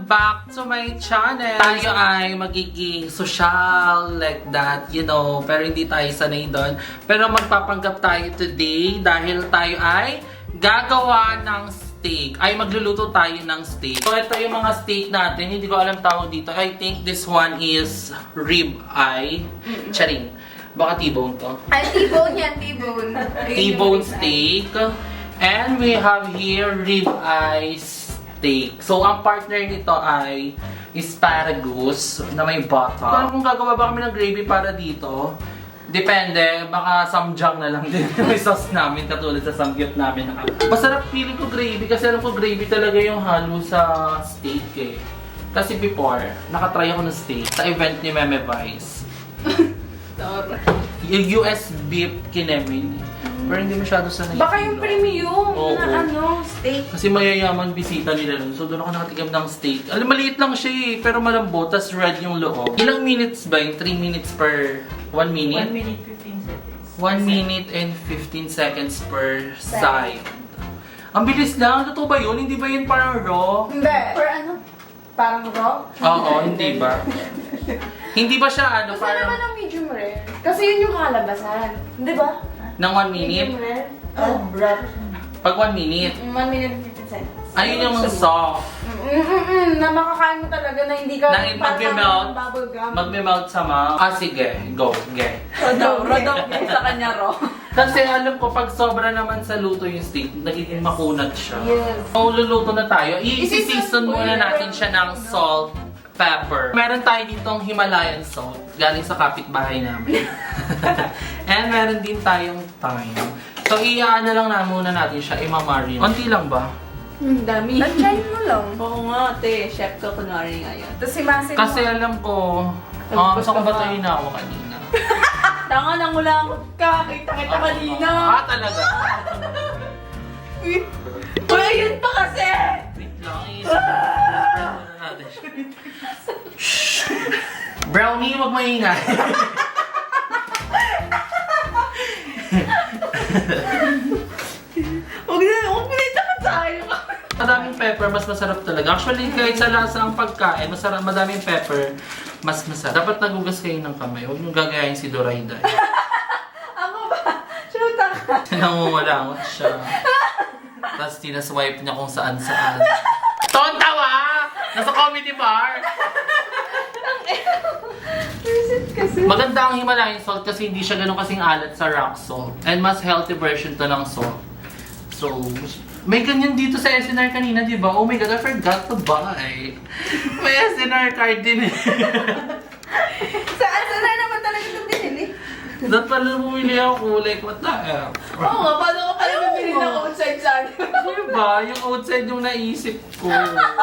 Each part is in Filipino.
Welcome back to my channel! Tayo ay magiging social like that, you know, pero hindi tayo sanay doon. Pero magpapanggap tayo today dahil tayo ay gagawa ng steak. Ay, magluluto tayo ng steak. So, ito yung mga steak natin. Hindi ko alam tawag dito. I think this one is rib eye. Charing. Baka T-bone to. Ay, T-bone yan, T-bone. T-bone steak. And we have here rib eye steak. So, ang partner nito ay asparagus na may butter. Kung gagawa ba kami ng gravy para dito, depende. Baka samjang na lang din yung sauce namin katulad sa samgyup namin. Masarap feeling ko gravy kasi alam ko gravy talaga yung halo sa steak eh. Kasi before, nakatry ako ng steak sa event ni Meme Vice. Yung US beef kinemin. Pero hindi masyado sanay. Baka yung premium na steak. Kasi mayayaman bisita nila nun. So doon ako nakatigam ng steak. Alam, maliit lang siya eh, pero malambot. Tas red yung loob. Ilang minutes ba yung 3 minutes per 1 minute? 1 minute 15 seconds. 1 minute and 15 seconds per side. Ang bilis lang. Totoo ba yun? Hindi ba yun parang raw? Hindi. Or ano? Parang raw? Oo, hindi ba? Hindi ba siya Gusto parang naman ng medium rare. Kasi yun yung kalabasan. Hindi ba? ng 1 minute? Medium rare. Brother. Pag 1 minute? 1 minute and 15 seconds. Ayun yung soft. Na makakain mo talaga na hindi ka Na magme-melt. bubble gum. Magme-melt sa mouth. Ah, sige. Go. Ge. Rodaw sa kanya raw. Kasi alam ko, pag sobra naman sa luto yung steak, nagiging makunat siya. Yes. So, luluto na tayo. I-season Isi-season muna mo natin siya ng salt, pepper. Meron tayo ditong Himalayan salt, galing sa kapitbahay namin. And meron din tayong thyme. So, iaano lang na muna natin siya, imamarin. Konti lang ba? Ang dami. Try mo lang. Oo nga, te. Chef ka kunwari ngayon. Tapos si Masin Kasi alam ko, sa kubatayin na ako kanina. Tanga nang wala akong kakita kita kanina. Ah, talaga? Uy, ayun pa kasi! Wait lang, Shhh! Brownie, wag maingay. Huwag pinita ka tayo. Madaming pepper, mas masarap talaga. Actually, kahit sa lasa ang pagkain, madaming pepper, mas masarap. Dapat nagugas kayo ng kamay. Huwag nyo gagayahin si Dorayday. Ako ba? Shoota ka. Nangungulangot siya. Tapos tinaswipe niya kung saan-saan. Tontawa! Nasa comedy bar! Maganda ang Himalayan salt kasi hindi siya ganun kasing alat sa rock salt. And mas healthy version to ng salt. So, may ganyan dito sa SNR kanina, di ba? Oh my God, I forgot to buy. May SNR card din eh. Saan naman talaga ito binili? Dapat pala bumili ako, like, what the F? Oo nga, paano ka pala bibili ng outside sa akin? Diba? Yung outside yung naisip ko.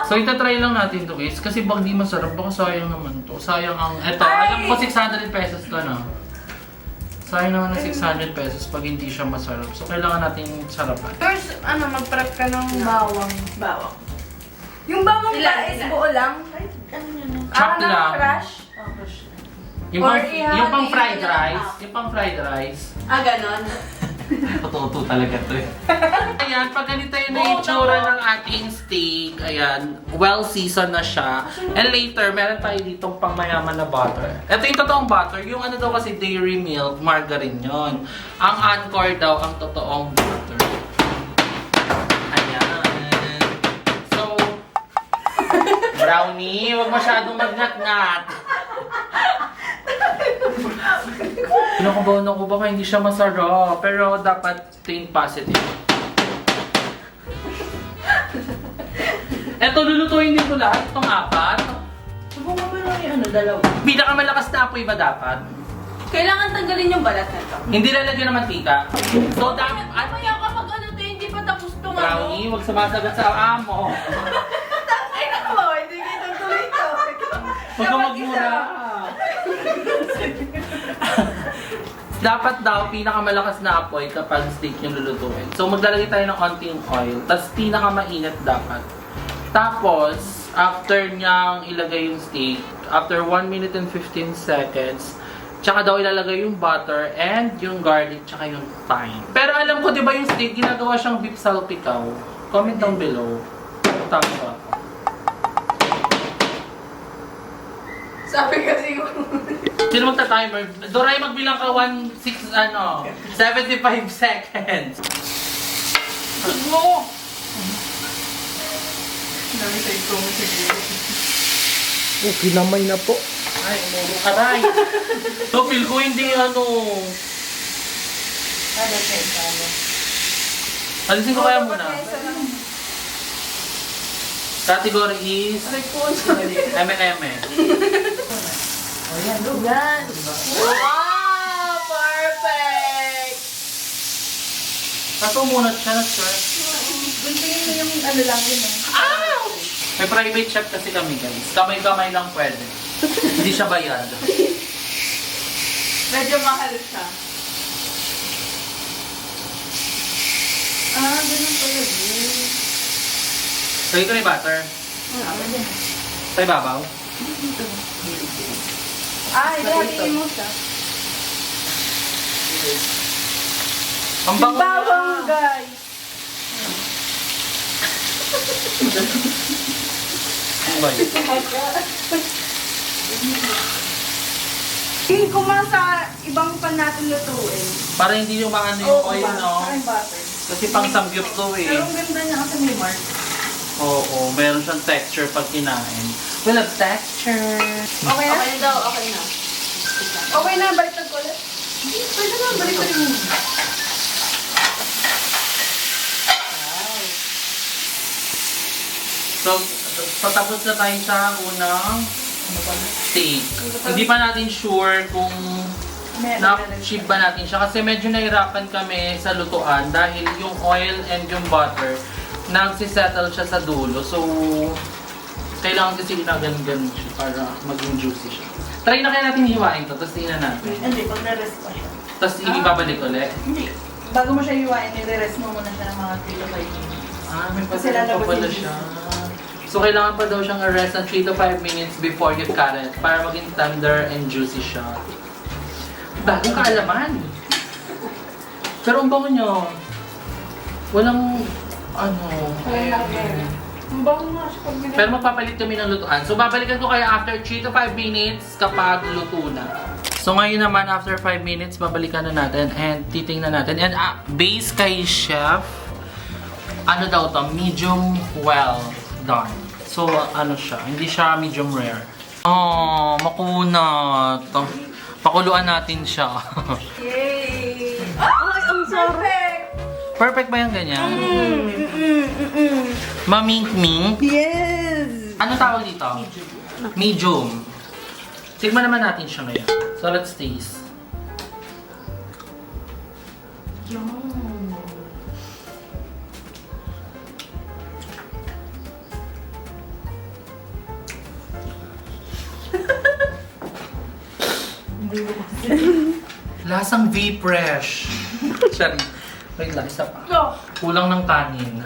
So, itatry lang natin to guys. Kasi baka di masarap, baka sayang naman to. Sayang ang, eto, alam ko 600 pesos to na. Sayang naman ng 600 pesos pag hindi siya masarap. So, kailangan natin sarapan. First, mag-prep ka ng bawang. Bawang. Yung bawang Ilan? ba is buo lang? Ay, ano yun? Chop lang. Crush? Oh, crush. Yung Or yung pang fried ihalo lang rice. Yung pang fried rice. Ah, ganon. Totoo talaga to eh. Ayan, pag ganito yung naitsura ng ating steak, ayan, well seasoned na siya. And later, meron tayo ditong pang mayaman na butter. Ito yung totoong butter. Yung ano daw kasi dairy milk, margarine yon. Ang Anchor daw ang totoong butter. Ayan. So, brownie, huwag masyadong magnat-ngat. Naku, baka hindi siya masarap. Pero dapat think positive. Eto, lulutuin din ko lahat. Itong 4. Subukan mo lang yung dalawa. Pinakamalakas na apoy ba dapat? Kailangan tanggalin yung balat nito. Hindi lalagyan ng mantika. So, dapat... Mamaya kapag ano to, hindi pa tapos itong ano. Brownie, huwag sumasagot sa amo. Ay, naku, hindi kita tuloy ito. Huwag ka magmura. Dapat daw, pinakamalakas na apoy kapag steak yung lulutuin. So, maglalagay tayo ng konting oil. Tapos, pinakamainit dapat. Tapos, after niyang ilagay yung steak, after 1 minute and 15 seconds, tsaka daw ilalagay yung butter and yung garlic, tsaka yung thyme. Pero alam ko, di ba yung steak, ginagawa siyang beef salpicao? Comment down below. Tama ba? Sino magta-timer? Doray, magbilang ka 75 seconds. Oo! Dami sa ito mo siguro. Kinamay na po. Ay, umuro ka rin. So, feel ko hindi Alisin ko kaya muna. Category is M&M. Yan. Wow! Perfect! Kaso muna siya na sir. Guntingin mo yung ano lang yun eh. May private chef kasi kami guys. Kamay-kamay lang pwede. Hindi siya bayad. Medyo mahal siya. Ganun pala yun. Lagay ko na yung butter. Sa ibabaw. Ihatiin mo siya. Ang bango niya. Bawang, guys. Ano ba yun? Hindi ko man sa ibang pan natin lutuin. Para hindi yung mga ano yung oil, no? Parang butter. Kasi pang samgyup to eh. Pero ang ganda niya kasi may mark. Oo, meron siyang texture pag kinain. Well, a texture. Okay na? Okay daw, okay na. Okay na, baliktad ko ulit. Pwede na, baliktad mo. So, patapos na tayo sa unang steak. Hindi pa natin sure kung na-achieve ba natin siya kasi medyo nahirapan kami sa lutuan dahil yung oil and yung butter nagsisettle siya sa dulo. So, kailangan kasi ganun siya para maging juicy siya. Try na kaya natin hiwain to, tapos tingnan natin. Hindi, pag na-rest pa siya. Tapos ibabalik ulit. Hindi. Bago mo siya iwain, nire-rest mo muna siya ng mga 3 to 5 minutes. May Kasi pa lalabas pala yung siya. So, kailangan pa daw siyang arrest ng 3 to 5 minutes before you cut it para maging tender and juicy siya. Bagong kaalaman. Pero ang bango niyo. Walang, Ang bango nga siya pag Pero magpapalit kami ng lutuan. So, babalikan ko kayo after 3 to 5 minutes kapag luto na. So, ngayon naman, after 5 minutes, babalikan na natin and titingnan natin. And base kay chef, ano daw to? Medium well done. So, ano siya? Hindi siya medium rare. Oh, makunat. Pakuluan natin siya. Yay! Ay, ang perfect! Perfect ba yung ganyan? Mamink-mink? Yes! Ano tawag dito? Medium. Tignan naman natin siya ngayon. So, let's taste. Lasang V-Fresh. Sorry. Wait lang, isa pa. Kulang ng kanin.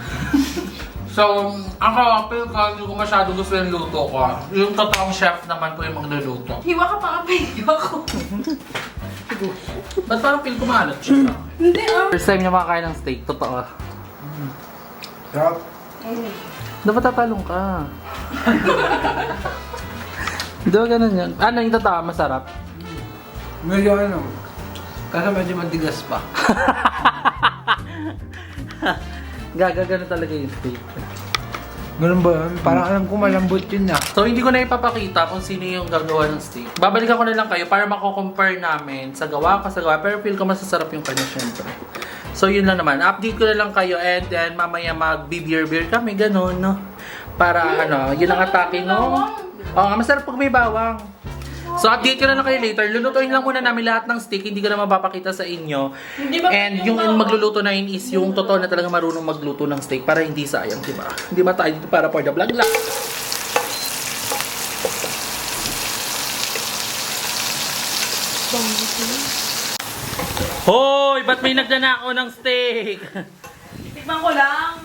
So, ako, feel ko, hindi ko masyado gusto yung luto ko. Yung totoong chef naman po yung magluluto. Hiwa ka pa nga, hiwa ko. Ba't parang feel ko maalat siya? Hindi, First time niya makakain ng steak, totoo. Sarap. Dapat tatalong ka. Di ba ganun yan? Ano yung totoo, masarap? Medyo kaso medyo matigas pa. Gagagano talaga yung steak. Ganun ba yun? Parang alam ko malambot yun na. So, hindi ko na ipapakita kung sino yung gagawa ng steak. Babalikan ko na lang kayo para mako-compare namin sa gawa ko sa gawa. Pero feel ko masasarap yung kanya, syempre. So, yun lang naman. Update ko na lang kayo and then mamaya mag-beer kami, ganun, no? Para, yun ang atake, no? Oo, masarap pag may bawang. So, update ko na lang kayo later. Lulutuin lang muna namin lahat ng steak. Hindi ko na mapapakita sa inyo. And yung magluluto na yun is yung totoo na talaga marunong magluto ng steak para hindi sayang, di ba? Hindi ba tayo dito para for the vlog lang? Hoy! Ba't may nagdanako ng steak? Tikman ko lang.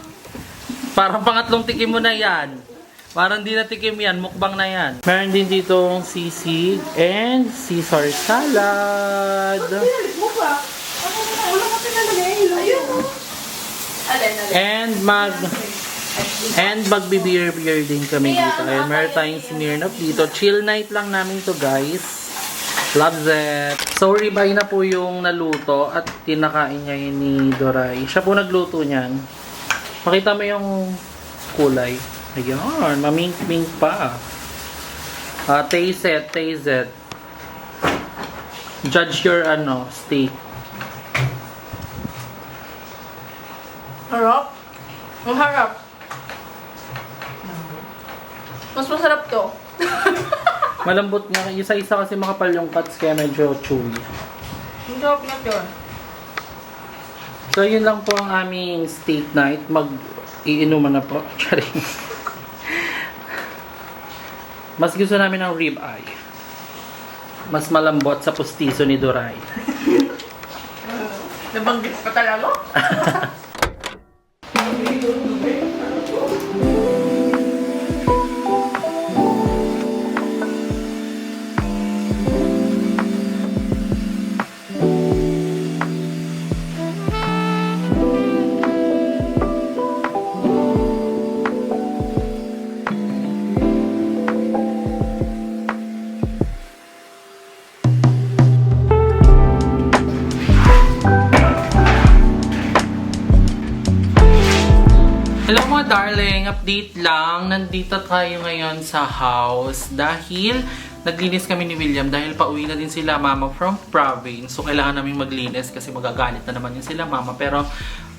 Parang pangatlong tikim mo na yan. Parang di na tikim yan, mukbang na yan. Meron din ditong sisig and Caesar salad. Pinalit mo pa. Ako na, wala ka pinalagay. Ayun, Alin. And magbe-beer din kami dito. Ayun, meron tayong Smirnoff dito. Chill night lang namin to, guys. Loves it. So, ribeye na po yung naluto at tinakain ngayon ni Doray. Siya po nagluto niyan. Pakita mo yung kulay. Ayan, mamink-mink pa. Taste it, taste it. Judge your steak. Harap? Ang harap. Mas masarap to. Malambot nga. Isa-isa kasi makapal yung cuts kaya medyo chewy. Ang sarap na to. So, yun lang po ang aming steak night. Mag-iinuman na po. Charing. Mas gusto namin ng ribeye. Mas malambot sa pustiso ni Doray. Nabanggit pa talaga? Hello mga darling, update lang. Nandito tayo ngayon sa house dahil naglinis kami ni William dahil pauwi na din sila mama from province. So kailangan namin maglinis kasi magagalit na naman yun sila mama. Pero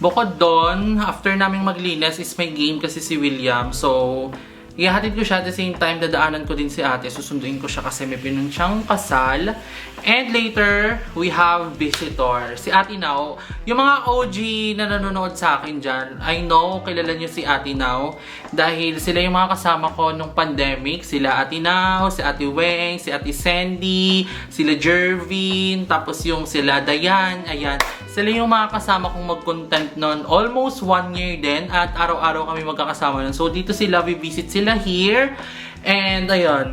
bukod doon, after namin maglinis is may game kasi si William. So ihahatid ko siya at the same time dadaanan ko din si ate. Susunduin ko siya kasi may pinun siyang kasal. And later, we have visitor. Si Ate Now. Yung mga OG na nanonood sa akin dyan, I know, kilala niyo si Ate Now. Dahil sila yung mga kasama ko nung pandemic. Sila Ate Now, si Ate Weng, si Ate Sandy, sila Jervin, tapos yung sila Dayan. Ayan. Sila yung mga kasama kong mag-content nun. Almost 1 year din. At araw-araw kami magkakasama nun. So, dito sila, visit sila here. And, ayun.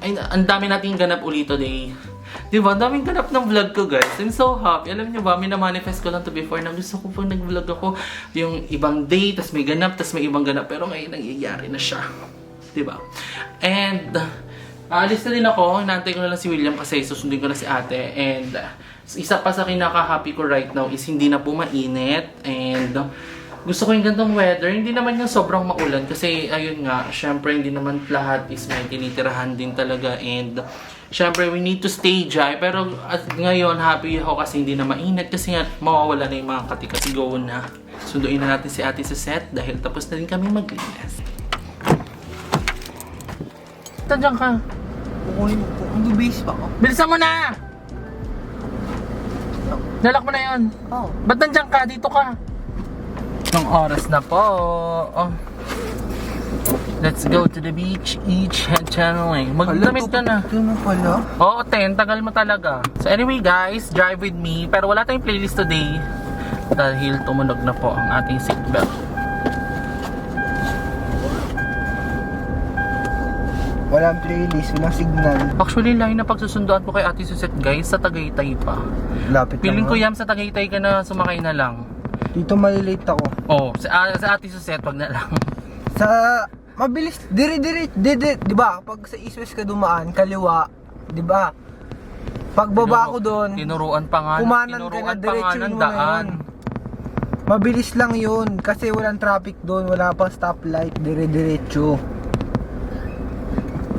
Ay, ang dami nating ganap ulit today. Diba? Ang daming ganap ng vlog ko, guys. I'm so happy. Alam niyo ba, minamanifest ko lang to before na gusto ko pag nag-vlog ako yung ibang day, tas may ganap, tas may ibang ganap. Pero ngayon, nangyayari na siya. Diba? And, alis na din ako. Inaantay ko na lang si William kasi susundin ko na si ate. And, isa pa sa kinaka-happy ko right now is hindi na po mainit. And, gusto ko yung gantong weather. Hindi naman yung sobrang maulan kasi ayun nga, syempre hindi naman lahat is may tinitirahan din talaga and syempre we need to stay dry pero at ngayon happy ako kasi hindi na mainit kasi nga mawawala na yung mga katikas. Go na. Sunduin na natin si ate sa set dahil tapos na rin kami maglinis. Tandiyan ka. Kukunin ko. Ang bibis pa ako. Bilisan mo na! Nalak mo na yun. Oo. Ba't nandiyan ka? Dito ka. Ng oras na po. Oh. Let's go to the beach. Each head channeling. Magdamit ka na. Ito na pala. Oo, tagal mo talaga. So anyway guys, drive with me. Pero wala tayong playlist today. Dahil tumunog na po ang ating seatbelt. Walang playlist, walang signal. Actually, layo na pagsusunduan ko kay Ate Suzette guys sa Tagaytay pa. Lapit Feeling lang. ko yam sa Tagaytay ka na sumakay na lang. Dito malilate ako. Oh, sa Ate Suzette wag na lang. Sa mabilis, di ba? Pag sa East-West ka dumaan, kaliwa, di ba? Pagbaba ko doon, Tinuruan pa nga. kumanan ka na, tinuruan pa nga diretsuin ng mo na daan. yun. Mabilis lang yun, kasi walang traffic doon, wala pang stoplight, dire-diretso.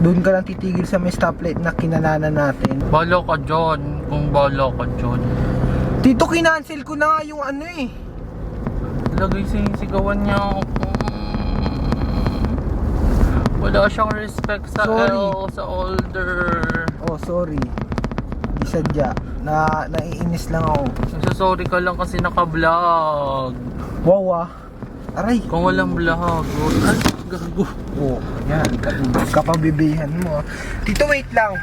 Doon ka lang titigil sa may stoplight na kinananan natin. Balo ka dyan. Kung balo ka dyan. Tito, kinancel ko na nga yung ano eh. Lagay sinisigawan niya. Wala siyang respect sa Sorry. sa older. Oh, sorry. Di sadya. Naiinis lang ako. Sorry ka lang kasi naka-vlog. Wow ah. Aray. Kung walang vlog. Ay, gago. Oh, yan. Kapabibihan mo ah. Tito, wait lang.